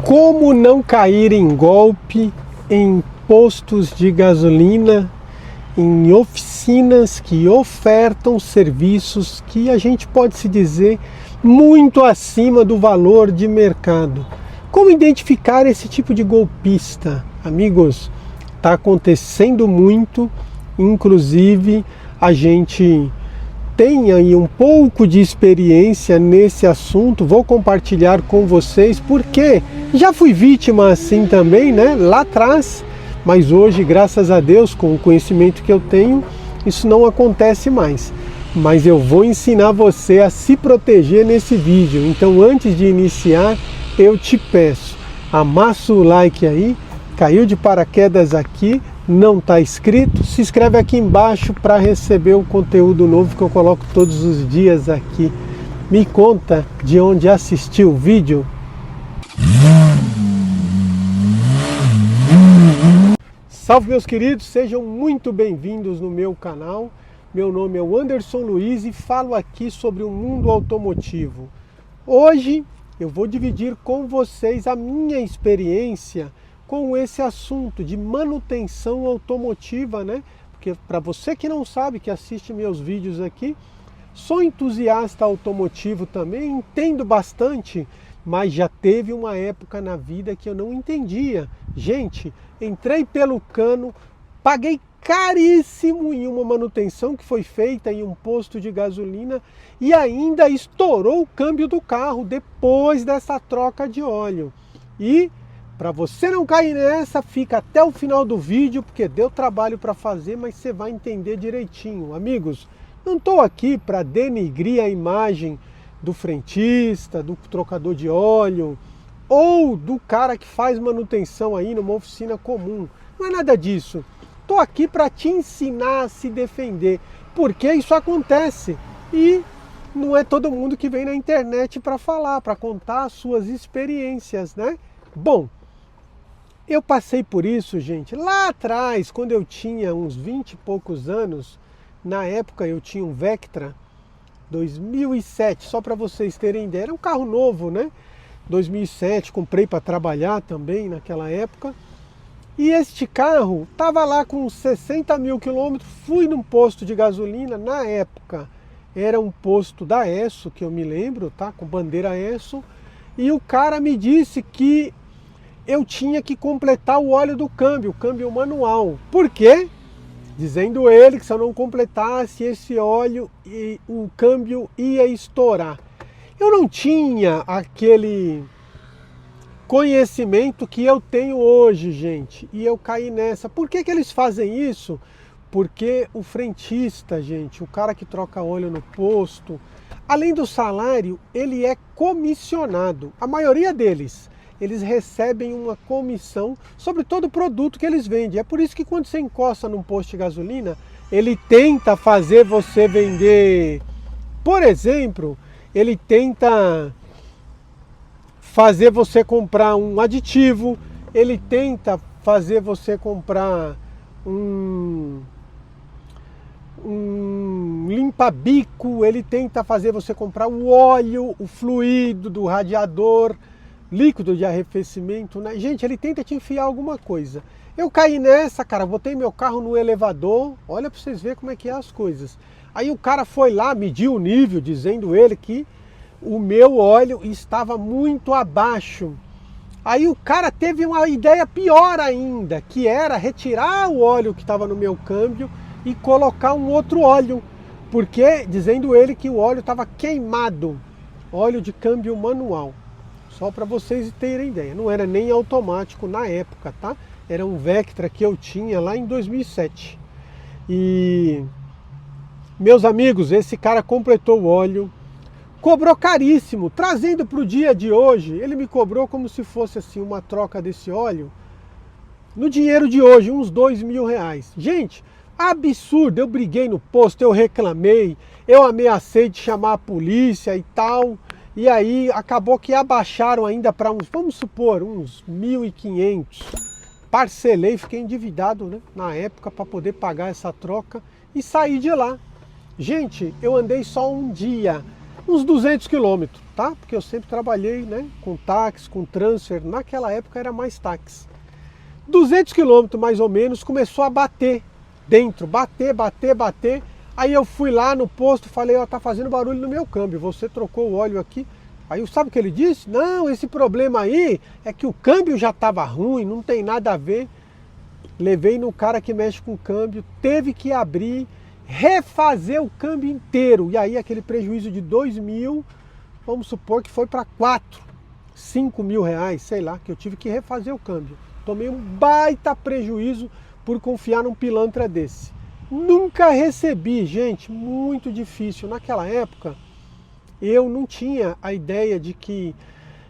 Como não cair em golpe em postos de gasolina, em oficinas que ofertam serviços que a gente pode se dizer muito acima do valor de mercado? Como identificar esse tipo de golpista? Amigos, está acontecendo muito, inclusive a gente tem aí um pouco de experiência nesse assunto, vou compartilhar com vocês, porque já fui vítima assim também, né, lá atrás, mas hoje, graças a Deus, com o conhecimento que eu tenho, isso não acontece mais. Mas eu vou ensinar você a se proteger nesse vídeo, então antes de iniciar, eu te peço, amassa o like aí, caiu de paraquedas aqui, não está inscrito, se inscreve aqui embaixo para receber o conteúdo novo que eu coloco todos os dias aqui. Me conta de onde assistiu o vídeo. Salve, meus queridos, sejam muito bem-vindos no meu canal. Meu nome é Anderson Luiz e falo aqui sobre o mundo automotivo. Hoje eu vou dividir com vocês a minha experiência com esse assunto de manutenção automotiva, né? Porque para você que não sabe, que assiste meus vídeos aqui, sou entusiasta automotivo também, entendo bastante, mas já teve uma época na vida que eu não entendia. Gente, entrei pelo cano, paguei caríssimo em uma manutenção que foi feita em um posto de gasolina e ainda estourou o câmbio do carro depois dessa troca de óleo. E para você não cair nessa, fica até o final do vídeo, porque deu trabalho para fazer, mas você vai entender direitinho. Amigos, não estou aqui para denigrir a imagem do frentista, do trocador de óleo, ou do cara que faz manutenção aí numa oficina comum. Não é nada disso. Estou aqui para te ensinar a se defender, porque isso acontece. E não é todo mundo que vem na internet para falar, para contar as suas experiências, né? Bom, eu passei por isso, gente, lá atrás, quando eu tinha uns 20 e poucos anos. Na época eu tinha um Vectra 2007, só para vocês terem ideia, era um carro novo, né? 2007, comprei para trabalhar também naquela época. E este carro estava lá com 60 mil quilômetros, fui num posto de gasolina, na época era um posto da Esso, que eu me lembro, tá? Com bandeira Esso, e o cara me disse que eu tinha que completar o óleo do câmbio, o câmbio manual. Por quê? Dizendo ele que se eu não completasse esse óleo, o câmbio ia estourar. Eu não tinha aquele conhecimento que eu tenho hoje, gente, e eu caí nessa. Por que que eles fazem isso? Porque o frentista, gente, o cara que troca óleo no posto, além do salário, ele é comissionado. A maioria deles, eles recebem uma comissão sobre todo o produto que eles vendem. É por isso que quando você encosta num posto de gasolina, ele tenta fazer você vender, por exemplo, ele tenta fazer você comprar um aditivo, ele tenta fazer você comprar um limpa-bico, ele tenta fazer você comprar o óleo, o fluido do radiador, líquido de arrefecimento, né? Gente, ele tenta te enfiar alguma coisa. Eu caí nessa, cara, botei meu carro no elevador, olha para vocês verem como é que é as coisas. Aí o cara foi lá, mediu o nível, dizendo ele que o meu óleo estava muito abaixo. Aí o cara teve uma ideia pior ainda, que era retirar o óleo que estava no meu câmbio e colocar um outro óleo, porque dizendo ele que o óleo estava queimado, óleo de câmbio manual. Só para vocês terem ideia, não era nem automático na época, tá? Era um Vectra que eu tinha lá em 2007. E, meus amigos, esse cara completou o óleo, cobrou caríssimo, trazendo para o dia de hoje, ele me cobrou como se fosse assim uma troca desse óleo, no dinheiro de hoje, uns R$2.000. Gente, absurdo, eu briguei no posto, eu reclamei, eu ameacei de chamar a polícia e tal. E aí acabou que abaixaram ainda para uns, vamos supor, uns 1.500. Parcelei, fiquei endividado, né, na época para poder pagar essa troca e saí de lá. Gente, eu andei só um dia. uns 200 quilômetros, tá? Porque eu sempre trabalhei, né, com táxi, com transfer, naquela época era mais táxi. 200 quilômetros mais ou menos, começou a bater dentro, bater. Aí eu fui lá no posto, falei, ó, tá fazendo barulho no meu câmbio, você trocou o óleo aqui. Aí sabe o que ele disse? Não, esse problema aí é que o câmbio já estava ruim, não tem nada a ver. Levei no cara que mexe com o câmbio, teve que abrir, refazer o câmbio inteiro. E aí aquele prejuízo de 2.000, vamos supor que foi para 4, 5 mil reais, sei lá, que eu tive que refazer o câmbio. Tomei um baita prejuízo por confiar num pilantra desse. Nunca recebi, gente, muito difícil. Naquela época, eu não tinha a ideia de que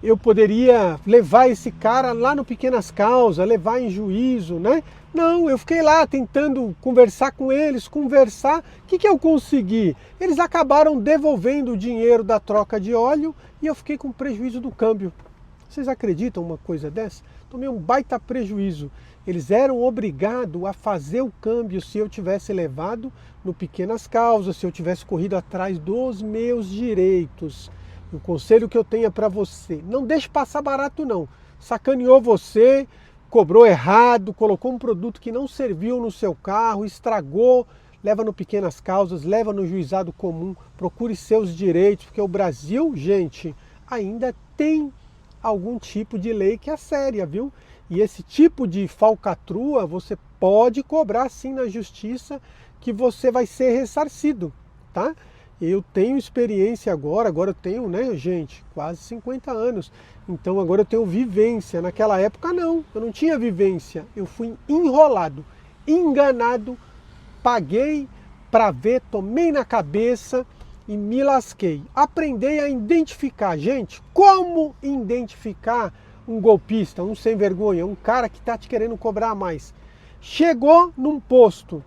eu poderia levar esse cara lá no Pequenas Causas, levar em juízo, né? Não, eu fiquei lá tentando conversar com eles, O que eu consegui? Eles acabaram devolvendo o dinheiro da troca de óleo e eu fiquei com prejuízo do câmbio. Vocês acreditam uma coisa dessa? Tomei um baita prejuízo. Eles eram obrigados a fazer o câmbio se eu tivesse levado no Pequenas Causas, se eu tivesse corrido atrás dos meus direitos. O conselho que eu tenho é para você, não deixe passar barato não. Sacaneou você, cobrou errado, colocou um produto que não serviu no seu carro, estragou, leva no Pequenas Causas, leva no juizado comum, procure seus direitos, porque o Brasil, gente, ainda tem algum tipo de lei que é séria, viu? E esse tipo de falcatrua você pode cobrar sim na justiça que você vai ser ressarcido, tá? Eu tenho experiência agora eu tenho, né, gente, quase 50 anos. Então agora eu tenho vivência. Naquela época não, eu não tinha vivência. Eu fui enrolado, enganado, paguei para ver, tomei na cabeça e me lasquei. Aprendi a identificar, gente, como identificar um golpista, um sem vergonha, um cara que está te querendo cobrar mais. Chegou num posto,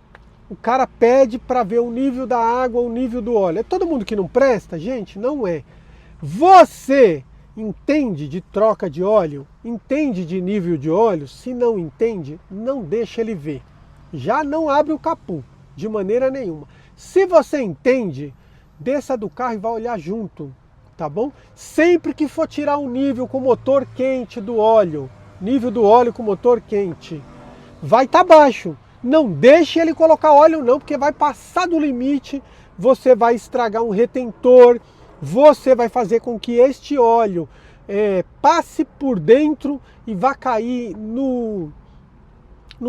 o cara pede para ver o nível da água, o nível do óleo. É todo mundo que não presta? Gente, não é. Você entende de troca de óleo? Entende de nível de óleo? Se não entende, não deixa ele ver. Já não abre o capô, de maneira nenhuma. Se você entende, desça do carro e vai olhar junto, tá bom? Sempre que for tirar um nível com motor quente do óleo, nível do óleo com motor quente, vai estar baixo. Não deixe ele colocar óleo não, porque vai passar do limite, você vai estragar um retentor, você vai fazer com que este óleo passe por dentro e vá cair no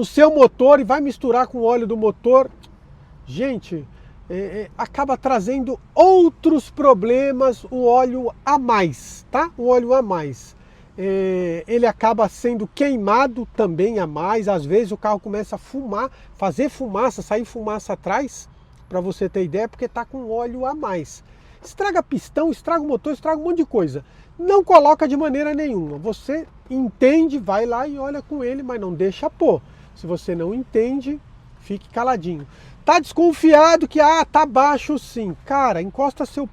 seu motor e vai misturar com o óleo do motor. Gente, acaba trazendo outros problemas o óleo a mais, tá? O óleo a mais. Ele acaba sendo queimado também a mais, às vezes o carro começa a fumar, fazer fumaça, sair fumaça atrás, para você ter ideia, porque está com óleo a mais. Estraga pistão, estraga o motor, estraga um monte de coisa. Não coloca de maneira nenhuma. Você entende, vai lá e olha com ele, mas não deixa pôr. Se você não entende, fique caladinho. Tá desconfiado que tá baixo sim. Cara, encosta seu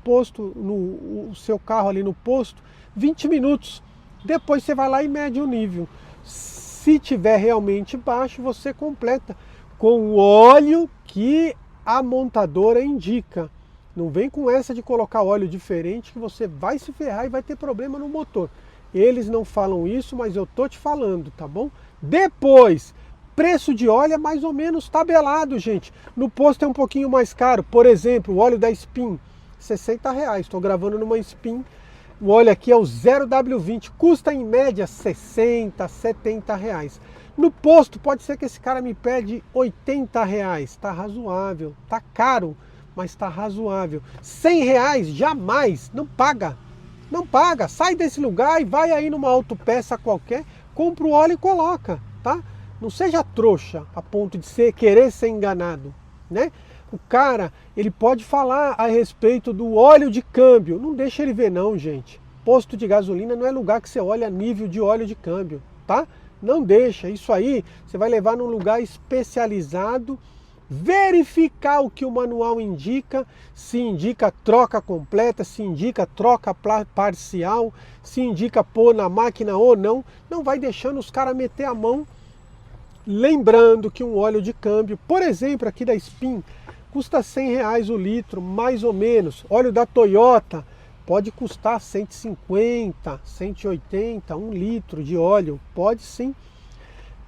seu carro ali no posto, 20 minutos. Depois você vai lá e mede o nível. Se tiver realmente baixo, você completa com o óleo que a montadora indica. Não vem com essa de colocar óleo diferente que você vai se ferrar e vai ter problema no motor. Eles não falam isso, mas eu tô te falando, tá bom? Depois, preço de óleo é mais ou menos tabelado, gente. No posto é um pouquinho mais caro. Por exemplo, o óleo da Spin, R$60. Estou gravando numa Spin. O óleo aqui é o 0W20, custa em média 60, 70 reais. No posto pode ser que esse cara me pede 80 reais, tá razoável, tá caro, mas tá razoável. 100 reais, jamais, não paga, sai desse lugar e vai aí numa autopeça qualquer, compra o óleo e coloca, tá? Não seja trouxa a ponto de querer ser enganado, né? O cara, ele pode falar a respeito do óleo de câmbio. Não deixa ele ver não, gente. Posto de gasolina não é lugar que você olha nível de óleo de câmbio, tá? Não deixa. Isso aí você vai levar num lugar especializado, verificar o que o manual indica, se indica troca completa, se indica troca parcial, se indica pôr na máquina ou não. Não vai deixando os caras meter a mão. Lembrando que um óleo de câmbio, por exemplo, aqui da Spin, custa 100 reais o litro, mais ou menos. Óleo da Toyota, pode custar 150, 180, 1 litro de óleo, pode sim,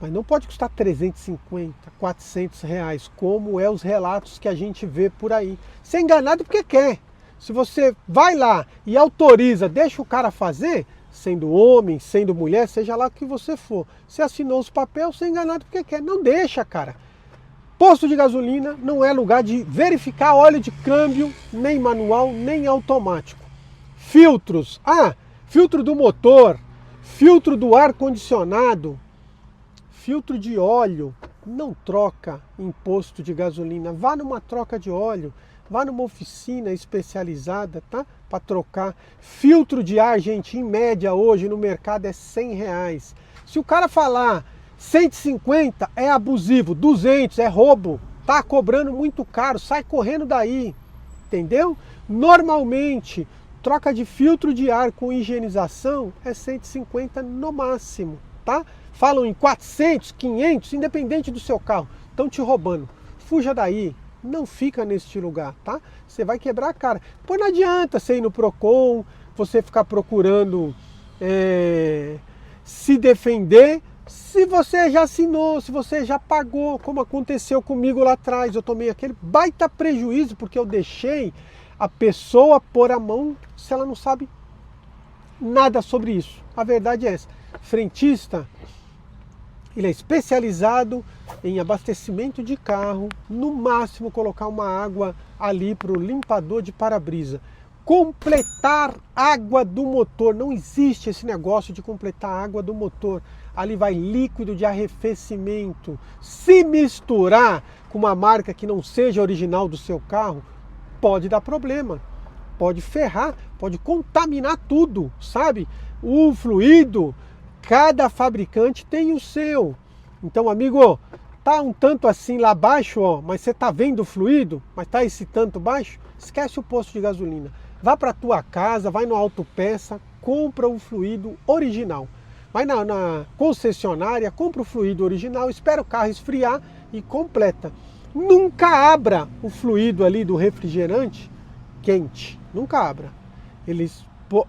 mas não pode custar 350, 400 reais, como é os relatos que a gente vê por aí. Você é enganado porque quer. Se você vai lá e autoriza, deixa o cara fazer, sendo homem, sendo mulher, seja lá o que você for, você assinou os papéis, você é enganado porque quer. Não deixa, cara. Posto de gasolina não é lugar de verificar óleo de câmbio, nem manual, nem automático. Filtros, filtro do motor, filtro do ar-condicionado, filtro de óleo, não troca em posto de gasolina. Vá numa troca de óleo, vá numa oficina especializada, tá? Para trocar. Filtro de ar, gente, em média hoje no mercado é 100 reais. Se o cara falar 150 é abusivo, 200 é roubo, tá cobrando muito caro, sai correndo daí, entendeu? Normalmente, troca de filtro de ar com higienização é 150 no máximo, tá? Falam em 400, 500, independente do seu carro, estão te roubando. Fuja daí, não fica neste lugar, tá? Você vai quebrar a cara. Pois não adianta você ir no Procon, você ficar procurando se defender, se você já assinou, se você já pagou, como aconteceu comigo lá atrás. Eu tomei aquele baita prejuízo porque eu deixei a pessoa pôr a mão se ela não sabe nada sobre isso. A verdade é essa. Frentista, ele é especializado em abastecimento de carro, no máximo colocar uma água ali para o limpador de para-brisa. Completar água do motor, não existe esse negócio de completar água do motor. Ali vai líquido de arrefecimento. Se misturar com uma marca que não seja original do seu carro, pode dar problema, pode ferrar, pode contaminar tudo, sabe? O fluido, cada fabricante tem o seu. Então, amigo, tá um tanto assim lá baixo, ó, mas você tá vendo o fluido, mas tá esse tanto baixo, esquece o posto de gasolina. Vá para a tua casa, vai no Autopeça, compra o fluido original. Vai na concessionária, compra o fluido original, espera o carro esfriar e completa. Nunca abra o fluido ali do refrigerante quente, nunca abra.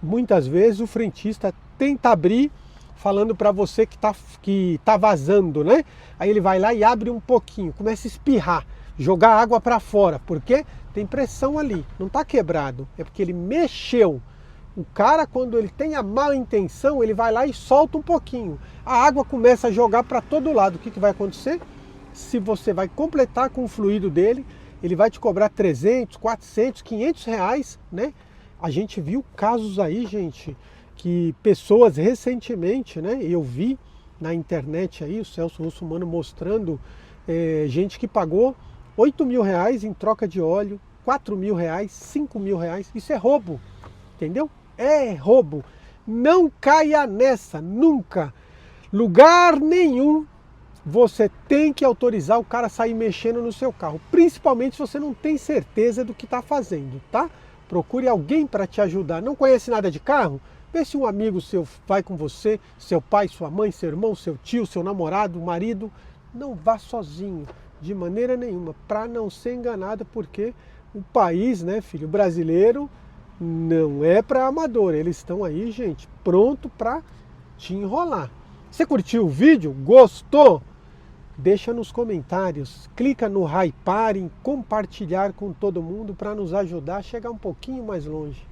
Muitas vezes o frentista tenta abrir falando para você que tá vazando, né? Aí ele vai lá e abre um pouquinho, começa a espirrar, jogar água para fora, porque tem pressão ali, não está quebrado, é porque ele mexeu. O cara, quando ele tem a má intenção, ele vai lá e solta um pouquinho. A água começa a jogar para todo lado. O que vai acontecer? Se você vai completar com o fluido dele, ele vai te cobrar 300, 400, 500 reais, né? A gente viu casos aí, gente, que pessoas recentemente, né? Eu vi na internet aí, o Celso Russomano mostrando gente que pagou 8 mil reais em troca de óleo, 4 mil reais, 5 mil reais. Isso é roubo, entendeu? É roubo. Não caia nessa, nunca. Lugar nenhum você tem que autorizar o cara a sair mexendo no seu carro, principalmente se você não tem certeza do que está fazendo, tá? Procure alguém para te ajudar. Não conhece nada de carro? Vê se um amigo seu vai com você, seu pai, sua mãe, seu irmão, seu tio, seu namorado, marido. Não vá sozinho, de maneira nenhuma, para não ser enganado, porque o país, né, filho, brasileiro não é para amador. Eles estão aí, gente, pronto para te enrolar. Você curtiu o vídeo? Gostou? Deixa nos comentários, clica no hypar em compartilhar com todo mundo para nos ajudar a chegar um pouquinho mais longe.